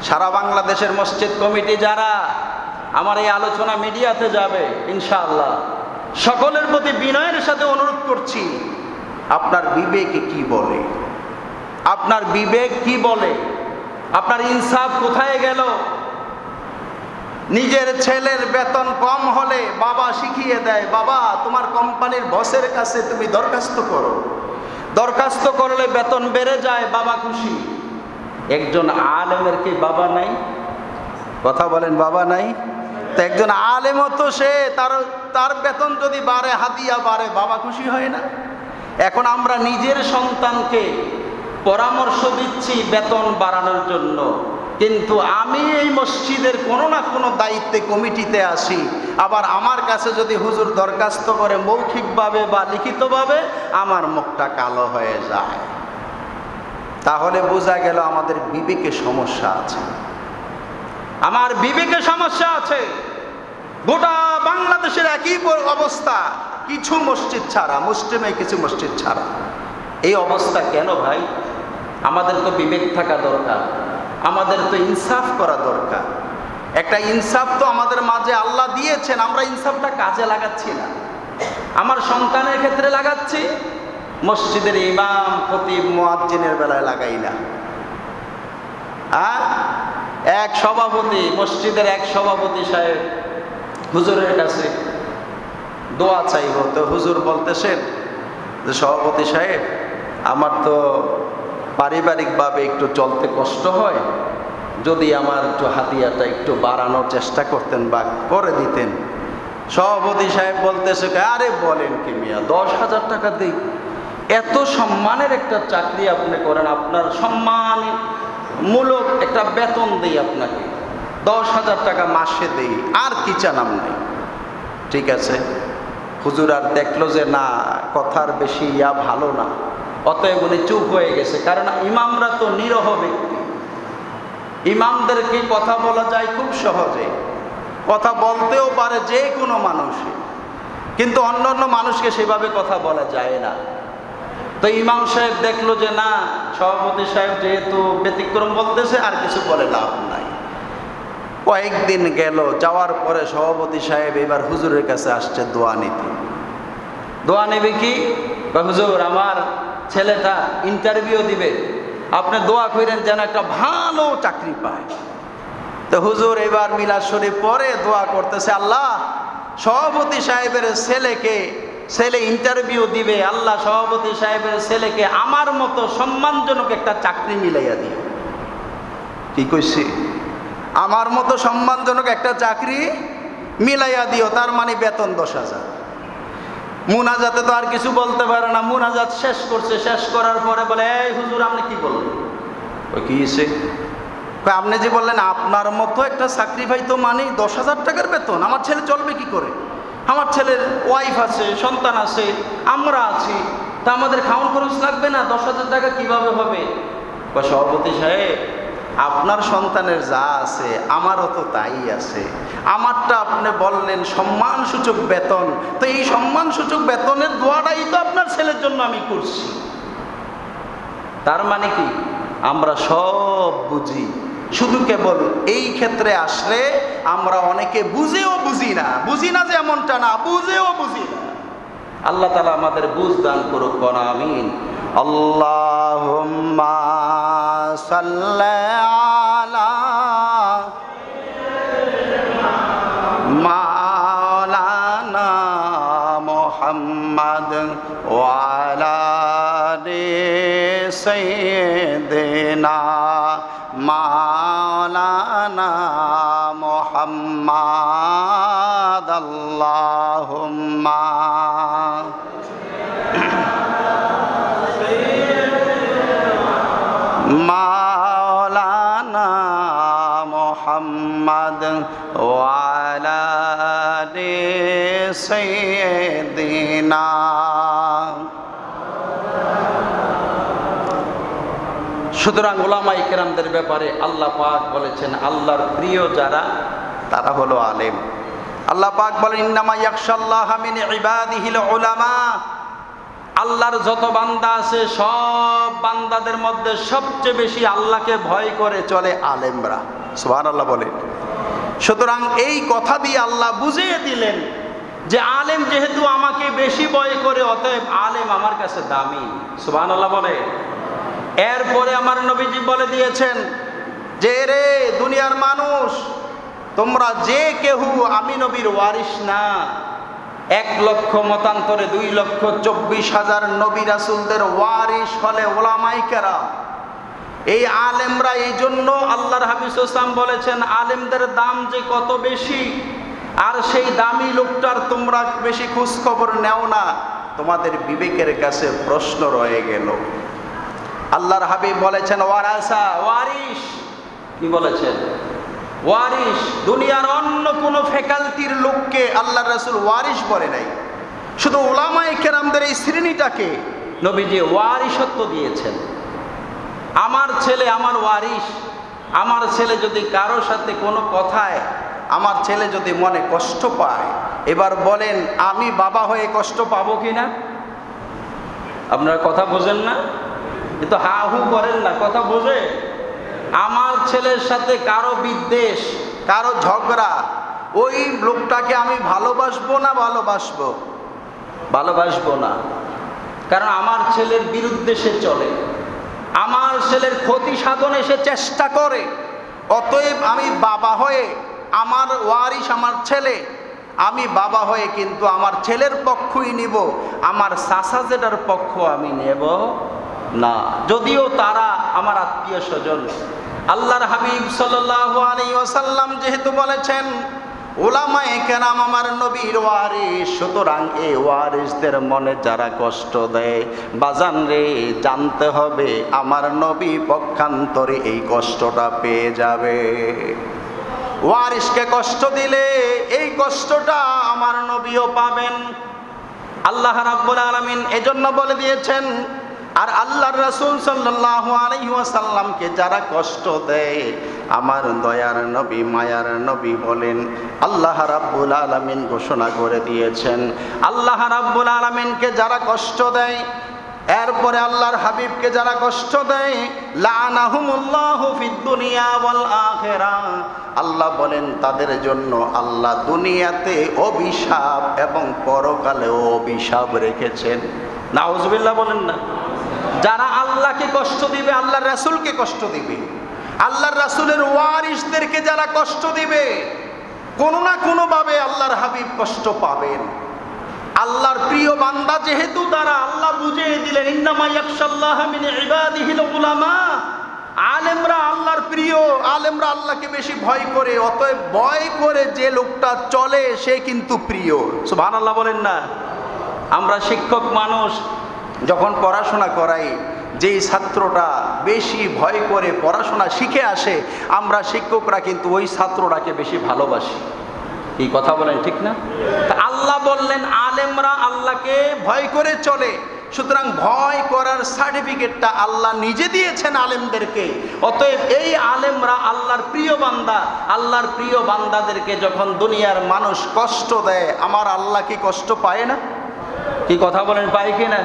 সারা বাংলাদেশের মসজিদ কমিটি যারা আমার এই আলোচনা মিডিয়াতে যাবে ইনশাআল্লাহ, সকলের প্রতি বিনয়ের সাথে অনুরোধ করছি, আপনার বিবেক কি বলে? আপনার বিবেক কি বলে? আপনার ইনসাফ কোথায় গেল? নিজের ছেলের বেতন কম হলে বাবা শিখিয়ে দেয়, বাবা তোমার কোম্পানির বসের কাছে তুমি দরখাস্ত করো, দরখাস্ত করলে বেতন বেড়ে যায়, বাবা খুশি। একজন আলেমের কি বাবা নাই? কথা বলেন, বাবা নাই? তো একজন আলেমও তো সে তার বেতন যদি বাড়ে, হাদিয়া বাড়ে, বাবা খুশি হয় না? এখন আমরা নিজের সন্তানকে পরামর্শ দিচ্ছি বেতন বাড়ানোর জন্য, কিন্তু আমি এই মসজিদের কোনো না কোনো দায়িত্বে কমিটিতে আসি, আবার আমার কাছে যদি হুজুর দরখাস্ত করে মৌখিকভাবে বা লিখিতভাবে, আমার মুখটা কালো হয়ে যায়। তাহলে বোঝা গেল আমাদের বিবেকে সমস্যা আছে, আমার বিবেকে সমস্যা আছে। গোটা বাংলাদেশের একই অবস্থা, কিছু মসজিদ ছাড়া, মুসলিমে কিছু মসজিদ ছাড়া। এই অবস্থা কেন ভাই? আমাদের তো বিবেক থাকা দরকার, আমাদের তো ইনসাফ করা দরকার। একটা ইনসাফ তো আমাদের মাঝে আল্লাহ দিয়েছেন, আমরা ইনসাফটা কাজে লাগাচ্ছি না। আমার সন্তানের ক্ষেত্রে লাগাচ্ছি, মসজিদের ইমাম খতিব মুয়াজ্জিনের বেলায় লাগাই না। এক সভাপতি, মসজিদের এক সভাপতি সাহেব হুজুরের কাছে দোয়া চাইব, তো হুজুর বলতেছেন যে সভাপতি সাহেব, আমার তো পারিবারিকভাবে একটু চলতে কষ্ট হয়, যদি আমার একটু হাতিয়াটা একটু বাড়ানোর চেষ্টা করতেন বা করে দিতেন। সভাপতি সাহেব বলতেছে, আরে বলেন কি মিয়া, 10,000 টাকা দিই? এত সম্মানের একটা চাকরি আপনি করেন, আপনার সম্মানমূলক একটা বেতন দিই আপনাকে, 10,000 টাকা মাসে দিই, আর কি চান আপনি? ঠিক আছে। হুজুর আর দেখলো যে না, কথার বেশি ভালো না, অতএব উনি চুপ হয়ে গেছে। কারণ ইমামরা তো নিরহ ব্যক্তি, ইমামদেরকে কথা বলা যায় খুব সহজে, কথা বলতেও পারে যে কোনো মানুষই, কিন্তু অন্য অন্য মানুষকে সেভাবে কথা বলা যায় না। তো ইমাম সাহেব দেখলো যে না, সভাপতি সাহেব যেহেতু ব্যতিক্রম বলতেছে, আর কিছু বলে লাভ নাই। কয়েকদিন গেল, যাওয়ার পরে সভাপতি সাহেব এবার হুজুরের কাছে আসছে দোয়া নিতে। দোয়া নেবে কি? হুজুর, আমার ছেলেটা ইন্টারভিউ দিবে, আপনি দোয়া করেন যেন একটা ভালো চাকরি পায়। তো হুজুর এবার মিলাদ শরীফ পরে দোয়া করতেছে, আল্লাহ সভাপতি সাহেবের ছেলে ইন্টারভিউ দিবে, আল্লাহ সভাপতি সাহেবের ছেলেকে আমার মতো সম্মানজনক একটা চাকরি মিলাইয়া দিও। কি কইছি? আমার মতো সম্মানজনক একটা চাকরি মিলাইয়া দিও, তার মানে বেতন 10,000। মুনাজাতে তো আর কিছু বলতে পারে না, মুনাজাত শেষ করছে, শেষ করার পরে বলে, এই হুজুর আপনি কি বললেন? ওই কি হয়েছে? আপনি যে বললেন আপনার মতো একটা চাকরি ভাই, তো মানে 10,000 টাকার বেতন, আমার ছেলে চলবে কি করে? আমার ছেলের ওয়াইফ আছে, সন্তান আছে, আমরা আছি, তা আমাদের খাওয়ান খরচ লাগবে না? 10,000 টাকা কিভাবে হবে? সভাপতি সাহেব, আপনার সন্তানের যা আছে আমারও তো তাই আছে, আমারটা আপনি বললেন সম্মানসূচক বেতন, তো এই সম্মানসূচক বেতনের দোয়াটাই তো আপনার ছেলের জন্য আমি করছি। তার মানে কি? আমরা সব বুঝি, শুধু কেবল এই ক্ষেত্রে আসলে আমরা অনেকে বুঝেও বুঝি না, যে এমনটা না, বুঝেও বুঝি না। আল্লাহ তাআলা আমাদের বুঝ দান করুক, বলা আমিন। আল্লাহুম্মা সাল্লি আলা মাওলানা মুহাম্মাদ ওয়া আলা আলি সাইয়্যিদিনা মাওলানা মুহাম্মাদ। আল্লাহুম্মা মাওলানা মুহাম্মাদ ওয়া আলা আলি সাইয়্যিদিনা। সুতরাং উলামায়ে কেরামদের ব্যাপারে আল্লাহ পাক বলেছেন, আল্লাহর প্রিয় যারা তারা হলো আলেম। আল্লাহ পাক বলেন, ইন্নামা ইয়াখশাল্লাহা মিন ইবাদিহিল উলামা। আল্লাহর যত বান্দা আছে সব বান্দাদের মধ্যে সবচেয়ে বেশি আল্লাহকে ভয় করে চলে আলেমরা। সুবহানাল্লাহ বলেন। সুতরাং এই কথা দিয়ে আল্লাহ বুঝিয়ে দিলেন যে আলেম যেহেতু আমাকে বেশি ভয় করে, অতএব আলেম আমার কাছে দামি। সুবহানাল্লাহ বলে। এরপরে আমার নবীজি বলে দিয়েছেন যে রে দুনিয়ার মানুষ, তোমরা যে কেউ আমি নবীর ওয়ারিস না। 1 লক্ষ মতান্তরে 2,24,000 নবী রাসূলদের ওয়ারিস হলে উলামায়ে কেরাম। এই আলেমরা, এই জন্য আল্লাহর হাবিব সাল্লাল্লাহু আলাইহি ওয়াসাল্লাম বলেছেন আলেমদের দাম যে কত বেশি, আর সেই দামি লোকটার তোমরা বেশি খোঁজ খবর নেও না, তোমাদের বিবেকের কাছে প্রশ্ন রয়ে গেল। আল্লাহর হাবিব বলেছেন ওয়ারাসা, ওয়ারিস। কি বলেছেন? ওয়ারিস। দুনিয়ার অন্য কোনো ফ্যাকাল্টির লোককে আল্লাহর রাসূল ওয়ারিস বলে নাই, শুধু উলামায়ে কেরামদের এই শ্রেণীটাকে নবীজি ওয়ারিসত্ব দিয়েছেন। আমার ছেলে আমার ওয়ারিস। আমার ছেলে যদি কারো সাথে কোনো কথায় আমার ছেলে যদি মনে কষ্ট পায়, এবার বলেন আমি বাবা হয়ে কষ্ট পাবো কিনা? আপনারা কথা বোঝেন না? কিন্তু হা হু করেন না, কথা বোঝে। আমার ছেলের সাথে কারো বিদ্বেষ, কারো ঝগড়া, ওই লোকটাকে আমি ভালোবাসবো না? ভালোবাসবো না। কারণ আমার ছেলের বিরুদ্ধে সে চলে, আমার ছেলের ক্ষতি সাধনে সে চেষ্টা করে। অতএব আমি বাবা হয়ে, আমার ওয়ারিস আমার ছেলে, আমি বাবা হয়ে কিন্তু আমার ছেলের পক্ষই নিব, আমার চাচা জেঠার পক্ষ আমি নেব না, যদিও তারা আমার আত্মীয় স্বজন। আল্লাহর হাবিব সাল্লাল্লাহু আলাইহি ওয়াসাল্লাম যেহেতু বলেছেন উলামায়ে কেরাম আমার নবীর ওয়ারিস, সুতরাং এই ওয়ারিসদের মনে যারা কষ্ট দেয়, বাজান রে জানতে হবে আমার নবী পক্ষান্তরে এই কষ্টটা পেয়ে যাবে। ওয়ারিসকে কষ্ট দিলে এই কষ্টটা আমার নবীও পাবেন। আল্লাহ রাব্বুল আলামিন এজন্য বলে দিয়েছেন, আর আল্লাহর রাসূল সাল্লাল্লাহু আলাইহি ওয়াসাল্লামকে যারা কষ্ট দেয়, আমার দয়ার নবী মায়ার নবী বলেন, আল্লাহ রাব্বুল আলামিন ঘোষণা করে দিয়েছেন, আল্লাহ রাব্বুল আলামিনকে যারা কষ্ট দেয়, এরপরে আল্লাহর হাবিবকে যারা কষ্ট দেয়, লাআনাহুমুল্লাহু ফিদ দুনিয়া ওয়াল আখিরাহ, আল্লাহ বলেন তাদের জন্য আল্লাহ দুনিয়াতে অভিশাপ এবং পরকালেও অভিশাপ রেখেছেন। নাউজুবিল্লাহ বলেন না। যারা আল্লাহকে কষ্ট দিবে, আল্লাহর রাসূলকে কষ্ট দিবে, আল্লাহর রাসূলের ওয়ারিসদেরকে যারা কষ্ট দিবে, কোনো না কোনো ভাবে আল্লাহর হাবিব কষ্ট পাবেন। আল্লাহর প্রিয় বান্দা যেহেতু তারা, আল্লাহ বুঝিয়ে দিলেন ইন্নামা ইয়াখশাল্লাহা মিন ইবাদিহিল উলামা। আলেমরা আল্লাহর প্রিয়, আলেমরা আল্লাহকে বেশি ভয় করে, অতএব ভয় করে যে লোকটা চলে সে কিন্তু প্রিয়। সুবহানাল্লাহ বলেন না। আমরা শিক্ষক মানুষ, যখন পড়াশোনা করাই, যেই ছাত্রটা বেশি ভয় করে পড়াশোনা শিখে আসে, আমরা শিক্ষকরা কিন্তু ওই ছাত্রটাকে বেশি ভালোবাসি। এই কথা বলেন ঠিক না? আল্লাহ বললেন আলেমরা আল্লাহকে ভয় করে চলে, সুতরাং ভয় করার সার্টিফিকেটটা আল্লাহ নিজে দিয়েছেন আলেমদেরকে। অতএব এই আলেমরা আল্লাহর প্রিয় বান্দা। আল্লাহর প্রিয় বান্দাদেরকে যখন দুনিয়ার মানুষ কষ্ট দেয়, আমার আল্লাহ কি কষ্ট পায় না? কি কথা বলেন, পায় কি না?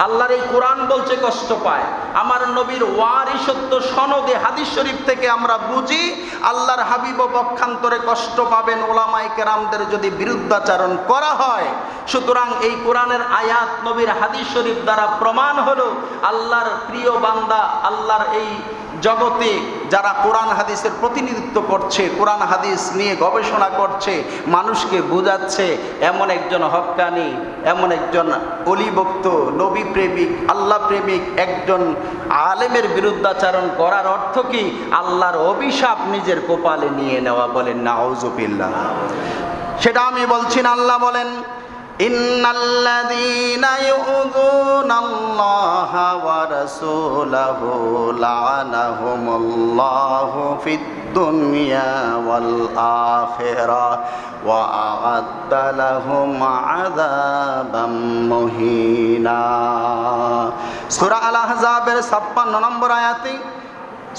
আল্লাহর এই কোরআন বলছে কষ্ট পায়। আমার নবীর ওয়ারিসত্ব সনদে হাদিস শরীফ থেকে আমরা বুঝি আল্লাহর হাবিব পক্ষান্তরে কষ্ট পাবেন উলামায়ে কেরামদের যদি বিরুদ্ধাচরণ করা হয়। সুতরাং এই কোরআনের আয়াত, নবীর হাদিস শরীফ দ্বারা প্রমাণ হলো আল্লাহর প্রিয় বান্দা, আল্লাহর এই জগতে যারা কোরআন হাদিসের প্রতিনিধিত্ব করছে, কোরআন হাদিস নিয়ে গবেষণা করছে, মানুষকে বোঝাচ্ছে, এমন একজন হক্কানি, এমন একজন অলিভক্ত, নবী প্রেমিক, আল্লাহ প্রেমিক একজন আলেমের বিরুদ্ধাচরণ করার অর্থ কি? আল্লাহর অভিশাপ নিজের কপালে নিয়ে নেওয়া। বলেন নাউজুবিল্লাহ। সেটা আমি বলছি না, আল্লাহ বলেন ইন্নাল্লাযীনা ইউযুনাল্লাহা ওয়া রাসূলাহু লা'নাহুমুল্লাহু ফিদ দুনিয়া ওয়াল আখিরাহ ওয়া আ'আদ্দা লাহুম আযাবাম মুহিনা। সূরা আল আহজাবের 56 নম্বর আয়াতে,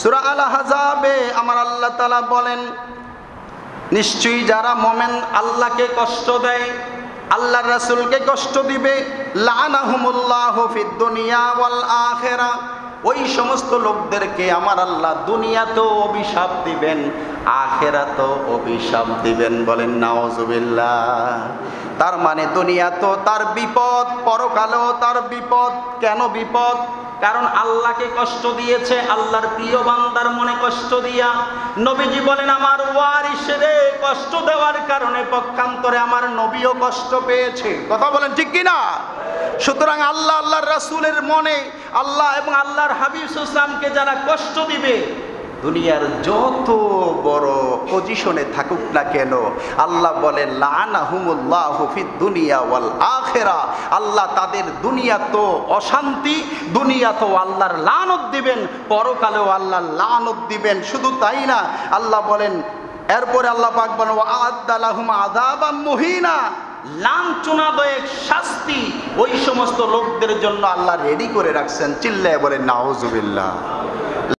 সূরা আল আহজাবে আমার আল্লাহ তাআলা বলেন, নিশ্চয়ই যারা মুমিন আল্লাহকে কষ্ট দেয়, আল্লাহর রাসূলকে কষ্ট দিবে, লা'নাহুমুল্লাহু ফিদ দুনিয়া ওয়াল আখিরাহ, ওই সমস্ত লোকদেরকে আমার আল্লাহ দুনিয়াতেও অভিশাপ দিবেন, আখিরাতেও অভিশাপ দিবেন। বলেন নাউজুবিল্লাহ। তার মানে দুনিয়াতেও তার বিপদ, পরকালেও তার বিপদ। কেন বিপদ? কারণ আল্লাহকে কষ্ট দিয়েছে, আল্লাহর প্রিয় বান্দার মনে কষ্ট দিয়া। নবীজি বলেন আমার ওয়ারিসেরে কষ্ট দেওয়ার কারণে পক্ষান্তরে আমার নবীও কষ্ট পেয়েছে। কথা বলেন ঠিক কিনা? সুতরাং আল্লাহ, আল্লাহর রাসূলের মনে আল্লাহ এবং আল্লাহর হাবিব সাল্লাল্লাহু আলাইহি ওয়াসাল্লামকে যারা কষ্ট দিবে, দুনিয়ার যত বড় পজিশনে থাকুক না কেন, আল্লাহ বলেন লাআনাহুমুল্লাহু ফিদ দুনিয়া ওয়াল আখিরা, আল্লাহ তাদের দুনিয়াতেও অশান্তি, দুনিয়াতেও আল্লাহর লানত দিবেন, পরকালেও আল্লাহর লানত দিবেন। শুধু তাই না, আল্লাহ বলেন এরপরে আল্লাহ পাক বলেন ওয়া আ'আদ্দা লাহুম আযাবাম মুহিনা, লাঞ্ছনাদায়ক শাস্তি ওই সমস্ত লোকদের জন্য আল্লাহ রেডি করে রাখছেন। চিল্লায়ে বলেন নাউজুবিল্লাহ।